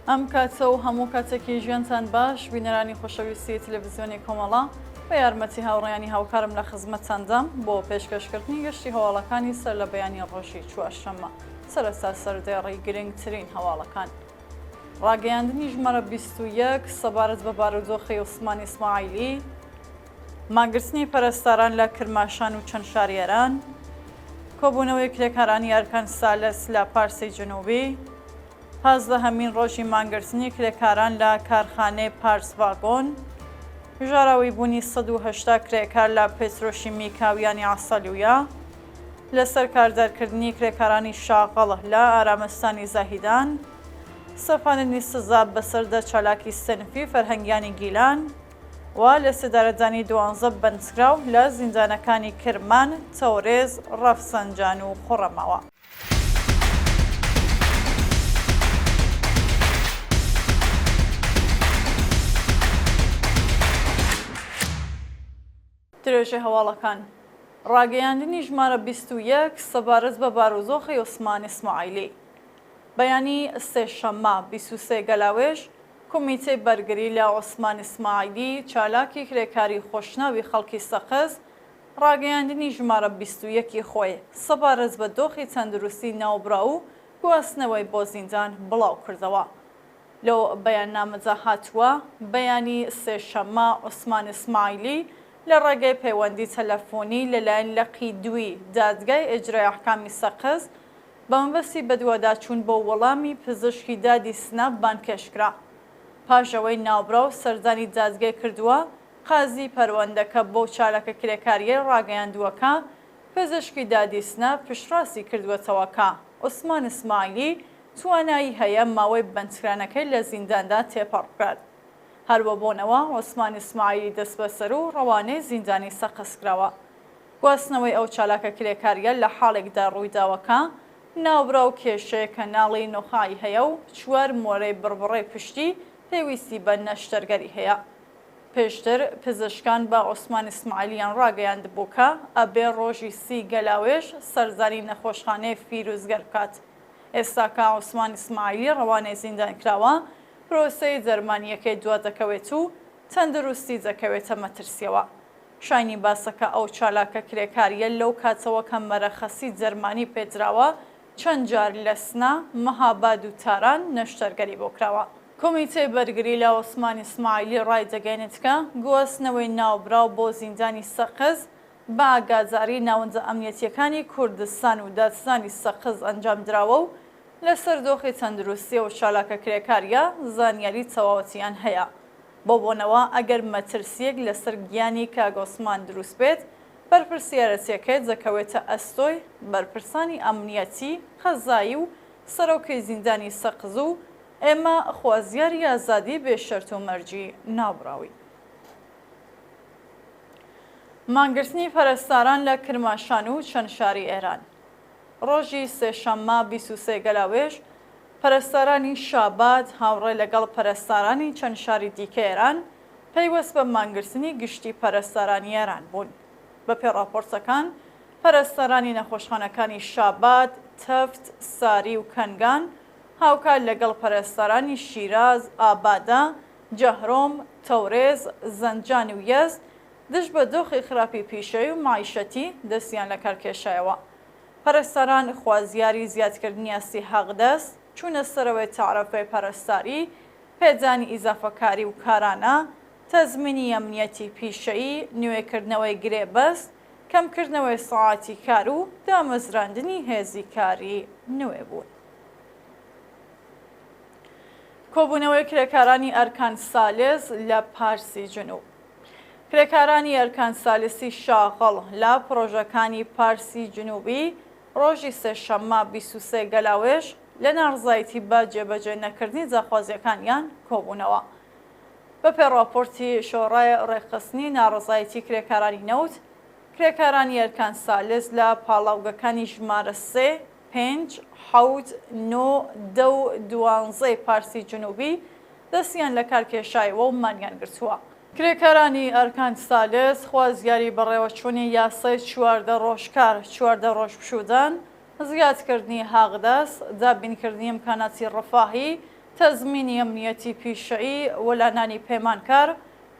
ئەم کاتە و هەموو کاتێکی ژیانتان باش بینەرانی خۆشەویستی تەلەڤیزیۆنی کۆمەڵە بە یارمەتی هاوڕێیانی هاوکارم لە خزمەتتاندام بۆ پێشکەشکردنی گەشتی هەواڵەکانی سەر لە بەیانی ڕۆژی چوارشەممە سەرەتا سەردێڕی گرنگترین هەواڵەکان. ڕاگەیاندنی ژمارە 21 سەبارەت بە بارودۆخی عوسمانی ئیسماعیلی، ماگرتنی پەرستاران لە کرماشان و چەند شاریێران، کۆبوونەوەی کرێکارانی ئەرکان سالس لە پارسی جنوبی، 15هەمین ڕۆژی مانگرتنی کرێکاران لە کارخانەی پارس ڤاگۆن، ژاراوی بوونی 180 کرێکار لە پێترۆشیمیکاویانی عەسەلویە، لەسەر کاردەرکردنی کرێکارانی شاغەڵ لە ئارامستانی زاهیدان، سەپاندنی سزا بەسەردە چالاکی سنفی فەرهەنگیانی گیلان و لە سێدارەدانی 12 بەندکراو لە زیندانەکانی کرمان، تەورێز، ڕەفسەنجان و خوڕەماوە. درێژە هەواڵەکان. ڕاگەیاندنی ژمارە 21 سەبارەت بە بارودۆخی عوسمانی ئیسماعیلی. بەیانی سێشەممە 23 گەلاوێژ کۆمیتەی بەرگری لە عوسمانی ئیسماعیلی چالاکی کرێکاری خۆشناوی خەڵکی سەقز ڕاگەیاندنی ژمارە 21 خۆی سەبارەت بە دۆخی تەندروستی ناوبرا و گواستنەوەی بۆ زیندان بڵاو کردەوە. لەو بەیاننامەدا هاتووە بەیانی سێشەممە عوسمانی ئیسماعیلی لە ڕێگەی پەیوەندی تەلەفۆنی لەلایەن لەقی دوی دادگای ئیجرای ئەحکامی سەقز بە مەبەستی بەدواداچوون بۆ وەڵامی پزیشکی دادی سنەف بانکێشکرا. پاشەوەی ناوبرا و سەردانی دادگای کردووە قازی پەروەندەکە بۆ چالەکە کرێکاریە ڕاگەیاندووەکە پزیشکی دادی سنەف پشتڕاستی کردووەتەوەکە عوسمانی ئیسماعیلی توانایی هەیە ماوەی بەندکرانەکەی لە زینداندا تێپەڕ بکات. هەروە بۆنەوە عوسمانی ئیسماعیلی دەست بەسەر و ڕەوانەی زیندانی سەقز کراوە. گواستنەوەی ئەو چالاکە کرێکاریە لە حاڵێکدا ڕوویداوەکە ناوبرا و کێشەیە کە ناڵی نۆخایی هەیە و 4 مۆرەی بڕبڕی پشتی پێویستی بە نەشتەرگەری هەیە. پێشتر پزیشکان بە عوسمانی ئیسماعیلیان ڕاگەیاندبووکە ئەبێ ڕۆژی 30 گەلاوێژ سەرزانی نەخۆشخانەی فیروزگەر بکات. ئێستاکە عوسمانی ئیسماعیلی ڕەوانەی زیندان کراوە پرۆسەی دەرمانیەکەی دوا دەکەوێت و تەندروستی دەکەوێتە مەترسیەوە. شاینی باسەکە ئەو چالاکە کرێکاریە لەو کاتەوە کە مەرەخەسی جەرمانی پێدراوە چەند جار لە سنا، مەهاباد و تاران نەشتەرگەری بۆ کراوە. کۆمیتەی بەرگری لە عوسمانی ئیسماعیلی ڕای دەگەێنێت کە گواستنەوەی ناوبراو بۆ زیندانی سەقز بە ئاگاداری ناوەندە ئەمنیەتیەکانی کوردستان و دادستانی سەقز ئەنجام دراوە و لەسەر دۆخی تەندروستی و چالاکە کرێکاریە زانیاری تەواوەتیان هەیە. بۆ بۆنەوە ئەگەر مەترسیەک لەسەر گیانی کاک عوسمان دروست بێت بەرپرسیارەتیەکەی دەکەوێتە ئەستۆی بەرپرسانی ئەمنیەتی، قەزایی و سەرۆکەی زیندانی سەقز و ئێمە خوازیاری ئازادی بێشەرت و مەرجی ناوبراوی. مانگرتنی پەرستاران لە کرماشان و چەند شاری ئێران. ڕۆژی سێشەممە 23 گەلاوێژ پەرستارانی شاباد هاوڕێ لەگەڵ پەرستارانی چەند شاری دیکە ئێران پەیوەست بە مانگرتنی گشتی پەرستارانی ئێران بوون. بەپێ ڕاپۆرتەکان پەرستارانی نەخۆشخانەکانی شاباد، تەفت، ساری و کەنگان هاوکار لەگەڵ پەرستارانی شیراز، ئابادە، جەهرۆم، تەورێز، زەنجان و یەزد دژ بە دۆخی خراپی پیشەوی و معیشەتی دەستیان لە کارکێشایەوە. پەرستاران خوازیاری زیادکردنی ئەستی حەقدەست، چوونە سەرەوەی تعرەفەی پەرستاری، پێدانی ئیزافەکاری و کارانە، تەزمینی ئەمنیەتی پیشەیی، نوێکردنەوەی گرێبەست، کەمکردنەوەی سەعاتی کار و دامەزراندنی هێزی کاری نوێ بوون. کۆبوونەوەی کرێکارانی ئەرکان سالس لە پارسی جنوب. کرێکارانی ئەرکان سالسی شاغەڵ لە پرۆژەکانی پارسی جنوبی ڕۆژی سێشەممە 23 گەلاوێژ لە ناڕزایەتی بە جێبەجێ نەکردنی جاخوازیەکانیان کۆبوونەوە. بەپێ راپۆرتی شۆڕای ڕێخستنی ناڕزایەتی کرێکارانی نەوت، کرێکارانی ئەرکان سالس لە پاڵاوگەکانی ژمارە 3، 5، 7، 9، 10 و 12 پارسی جنوبی دەستیان لە کارکێشایەوە و مانیان گرتووە. کرێکارانی ئەرکان سالس خوازیاری بەڕێوەچوونی یاسای 14 ڕۆژکار 14 ڕۆژ پشودان، زیادکردنی حەقدەست، دابینکردنی ئیمکاناتی ڕەفاهی، تەزمینی ئەمنیەتی پیشەیی وەلانانی پەیمانکار،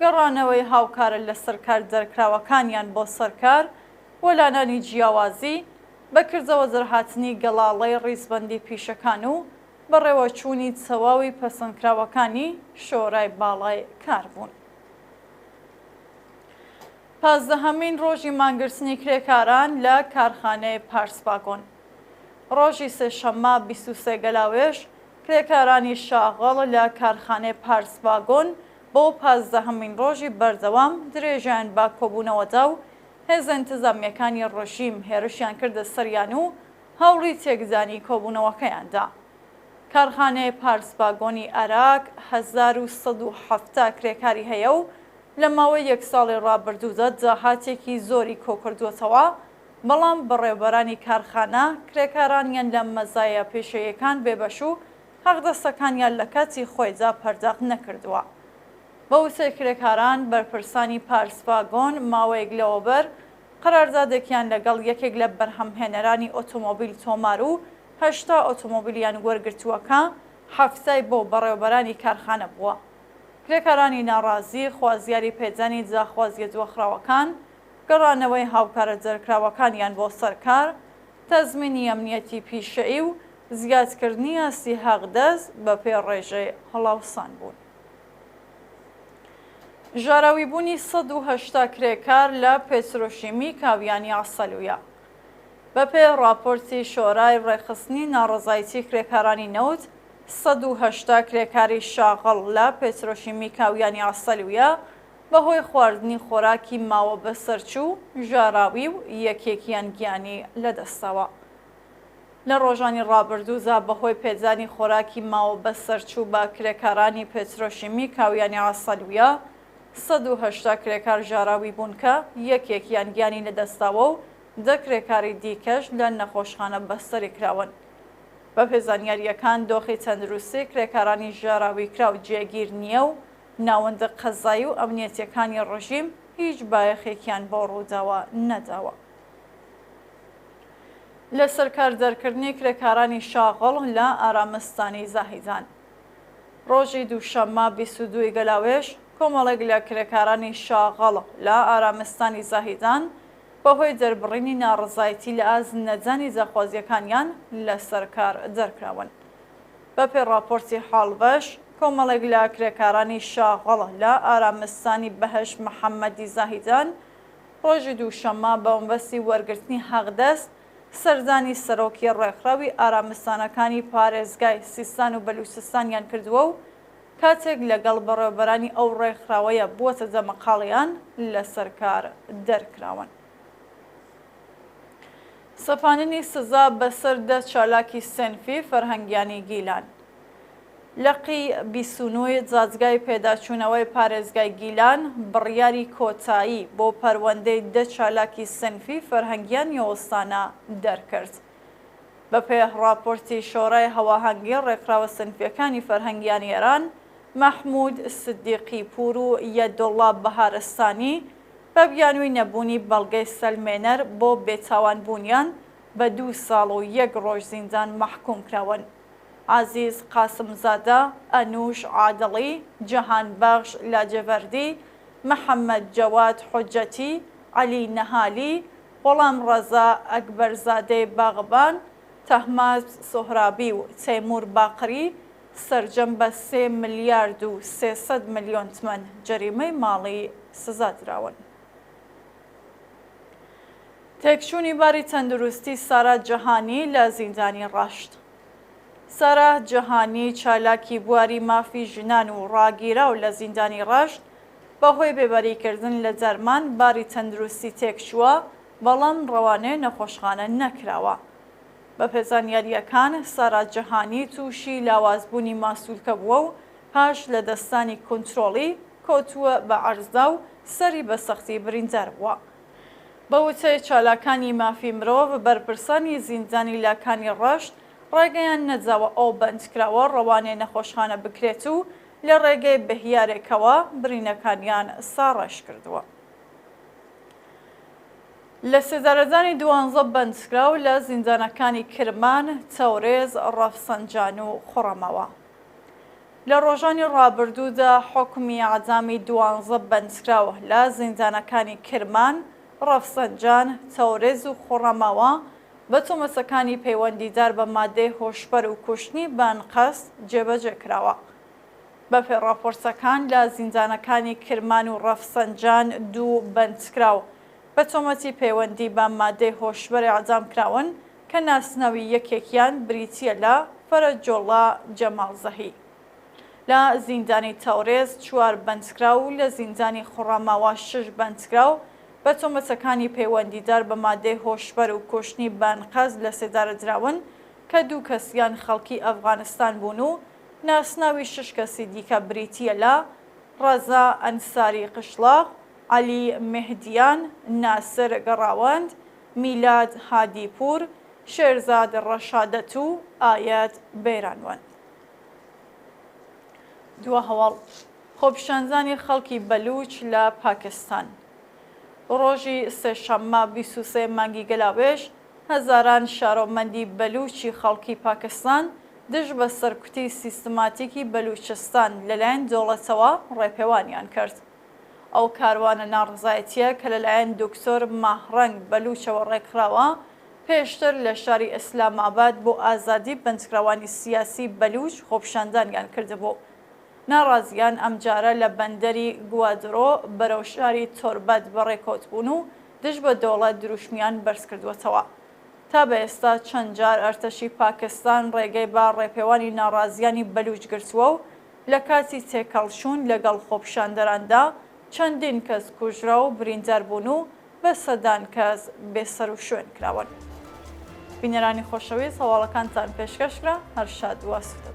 گەڕانەوەی هاوکارە لەسەر کار دەرکراوەکانیان بۆ سەرکار، وەلانانی جیاوازی، بەکردەوە دەرهاتنی گەڵاڵەی ڕیزبەندی پیشەکان و بەڕێوەچوونی تەواوی پەسەندکراوەکانی شۆرای باڵای کاربوون. 15مین ڕۆژی مانگرتنی کرێکاران لە کارخانەی پارسپاگۆن. ڕۆژی سێشەممە 23 گەلاوێژ کرێکارانی شاغڵ لە کارخانەی پارسپاگۆن بۆ 15مین ڕۆژی بەردەوام درێژیان با کۆبوونەوەدا و هێزە ئینتیزامیەکانی ڕژیم هێرشیان کردە سەریان و هەوڵی تێکزانی کۆبوونەوەکەیاندا. کارخانەی پارسپاگۆنی عێراق 1170 کرێکاری هەیە و لە ماوەی یەک ساڵی ڕابردوودا داهاتێکی زۆری کۆکردووەتەوە، بەڵام بەڕێوەبەرانی کارخانە کرێکارانیان لە مەزایە پێشەیەکان بێبەش و حەقدەستەکانیان لە کاتی خۆیدا پەرداخ نەکردووە. بە وتەی کرێکاران بەرپرسانی پارسپاگۆن ماوەیەک لەوەبەر قەراردادێکیان لەگەڵ یەکێک لە بەرهەمهێنەرانی ئۆتۆمۆبیل تۆمار و 80 ئۆتۆمۆبیلیان وەرگرتووەکە هەفتای بۆ بەڕێوەبەرانی کارخانە بووە. کرێکارانی ناڕازی خوازیاری پێدانی داخوازیە دۆخراوەکان، گەڕانەوەی هاوکارە دەرکراوەکانیان بۆ سەرکار، تەزمینی ئەمنیەتی پیشەیی و زیادکردنی ئاستی حەقدەست بە پێ ڕێژەی هەڵاوسان بوون. ژاراویبوونی 180 کرێکار لە پێترۆشیمی کاویانی ئاسەلوویە. بەپێ راپۆرتی شۆرای ڕێخستنی ناڕەزایەتی کرێکارانی نەوت، 180 کرێکاری شاغڵ لە پێترۆشیمی کاویانی ئاسەلوویە بەهۆی خواردنی خۆراکی ماوە بەسەرچوو، ژاراوی و یەکێکیان گیانی لەدەستەوە. لە ڕۆژانی ڕابردوودا بەهۆی پێدانی خۆراکی ماوە بەسەرچوو بە کرێکارانی پێترۆشیمی کاویانی ئاسەلوویە 180 کرێکار ژاراوی بوون کە یەکێکیان گیانی لەدەستاوە و 10 کرێکاری دیکەش لە نەخۆشخانە بەستەری کراون. بە پێزانیاریەکان دۆخی تەندروستی کرێکارانی ژاراوی کراو جێگیر نییە و ناوەندە قەزایی و ئەمنیەتیەکانی ڕژیم هیچ بایەخێکیان بۆ ڕووداوە نەداوە. لە سەرکار دەرکردنی کرێکارانی شاغڵ لە ئارامستانی زاهیدان. ڕۆژی دووشەممە 22 گەلاوێژ کۆمەڵێک لە کرێکارانی شاغڵ لە ئارامستانی زاهیدان بەهۆی دەربڕینی ناڕزایەتی لە ئازنەجانی داخوازیەکانیان لە سەرکار دەرکراون. بەپێ راپۆرتی حاڵبەش، کۆمەڵێک لە کرێکارانی شاغڵ لە ئارامستانی بەهەش محەممەدی زاهیدان ڕۆژی دووشەممە بە مەبەستی وەرگرتنی حەقدەست سەردانی سەرۆکی ڕێکخراوی ئارامستانەکانی پارێزگای سیستان و بەلوچستانیان کردووە و کاتێک لەگەڵ بەڕێوەبەرانی ئەو ڕێکخراوەیە بووەتە دەمەقاڵیان لە سەرکار دەرکراون. سەپاندنی سزا بەسەر 10 چالاکی سنفی فەرهەنگیانی گیلان. لەقی 29 جاجگای پێداچوونەوەی پارێزگای گیلان بڕیاری کۆتایی بۆ پەروەندەی 10 چالاکی سنفی فەرهەنگیان یۆوەستانە دەرکرد. بەپێ راپۆرتی شۆرای هەواهەنگی ڕێکخراوە سنفیەکانی فەرهەنگیانی ئێران، مەحموود سدیقی پور و یەدوڵڵا بەهارستانی بە بیانووی نەبوونی بەڵگەی سەلمێنەر بۆ بێتاوانبوونیان بە 2 ساڵ و 1 ڕۆژ زیندان مەحکوم کراون. عزیز قاسمزادە، ئەنوش عادڵی، جەهانبەخش لاجەڤەردی، محەممەد جەواد حوجەتی، عەلی نەهالی، غوڵام ڕەزا ئەکبەرزادەی باغبان، تەهماس سۆهرابی و تەیموور باقری سەرجەم بە 3 ملیارد و 300 ملیۆن تمەن جەریمەی ماڵی سزادراون. تێکچوونی باری تەندروستی سارا جەهانی لە زیندانی ڕەشت. سارا جەهانی چالاکی بواری مافی ژنان و ڕاگیراو لە زیندانی ڕەشت بەهۆی بێبەریکردن لە دەرمان باری تەندروستی تێکچووە، بەڵام ڕەوانەیە نەخۆشخانە نەکراوە. بە پێزانیاریەکان سارا جەهانی تووشی لاوازبوونی ماسوولکە بووە و پاش لە دەستانی کۆنترۆڵی کۆتووە بە عەرزدا و سەری بە سەختی بریندار بووە. بە وتەی چالاکانی مافی مرۆڤ، بەرپرسانی زیندانی لاکانی ڕەشت ڕێگەیان نەجاوە ئەو بەندکراوە ڕەوانەیە نەخۆشخانە بکرێت و لە ڕێگەی بەهیارێکەوە برینەکانیان ساڕەش کردووە. لە سێدارەزانی 12 بەندکراو لە زیندانەکانی کرمان، تەورێز، ڕەفسەنجان و خوڕەمەوە. لە ڕۆژانی ڕابردوودا حکمی ئاعدامی 12 بەندکراوە لە زیندانەکانی کرمان، ڕەفسەنجان، تەورێز و خوڕەماوە بە تۆمەتەکانی پەیوەندیدار بە مادەی هۆشبەر و کوشتنی بانقەست جێبەجێ کراوە. بەپێ ڕاپۆرتەکان لە زیندانەکانی کرمان و ڕەفسەنجان 2 بەندکراو بە تۆمەتی پەیوەندی بە مادەی هۆشبەر ئاعدام کراون کە ناسناوی یەکێکیان بریتیە لە فەرەجۆڵا جەماڵزەهی. لە زیندانی تەورێز 4 بەندکراو و لە زیندانی خوڕەماوە 6 بەندکراو بە تۆمەتەکانی پەیوەندیدار بە مادەی هۆشبەر و کوشتنی بانقەز لە سێدارەدراون کە 2 کەسیان خەڵکی ئەفغانستان بوون و ناسناوی 6 کەسی دیکە بریتیە لە ڕەزا ئەنساری قشلاق، عەلی مهدیان، ناسر گەڕاوەند، میلاد هادیپور، شێرزاد ڕەشادەت و ئایەت بەیرانوەند. دووە هەواڵ خۆپیشاندانی خەڵکی بەلوچ لە پاکستان. ڕۆژی سێشەممە 23 مانگی گەلاوێژ هەزاران شارۆمەندی بەلوچی خەڵکی پاکستان دژ بە سەرکوتی سیستماتیکی بەلوچستان لەلایەن دەوڵەتەوە ڕێپێوانیان کرد. ئەو کاروانە ناڕزایەتیە کە لەلایەن دکتۆر ماهڕەنگ بەلوچەوە ڕێکخراوە پێشتر لە شاری ئیسلاماباد بۆ ئازادی بەندکراوانی سیاسی بەلوچ خۆپیشاندانیان کردبوو. ناڕازیان ئەمجارە لە بەندەری گوادرۆ بەرەو شاری تۆربەت بەڕێکۆت بوون و دژ بە دەوڵەت دروشمیان بەرز کردوێتەوە. تا بە ئێستا چەند جار ئەرتەشی پاکستان ڕێگەی با ڕێپێوانی ناڕازیانی بەلوچ گرتووە و لە کاتی تێکەڵشون لەگەڵ خۆپیشاندەراندا چەندین کەس کوژرا و بریندار بوون و بە سەدان کەس بێسەر و شوێن کراون. بینەرانی خۆشەویست هەواڵەکانتان پێشکەشکرا هەر شاد وەسفتە.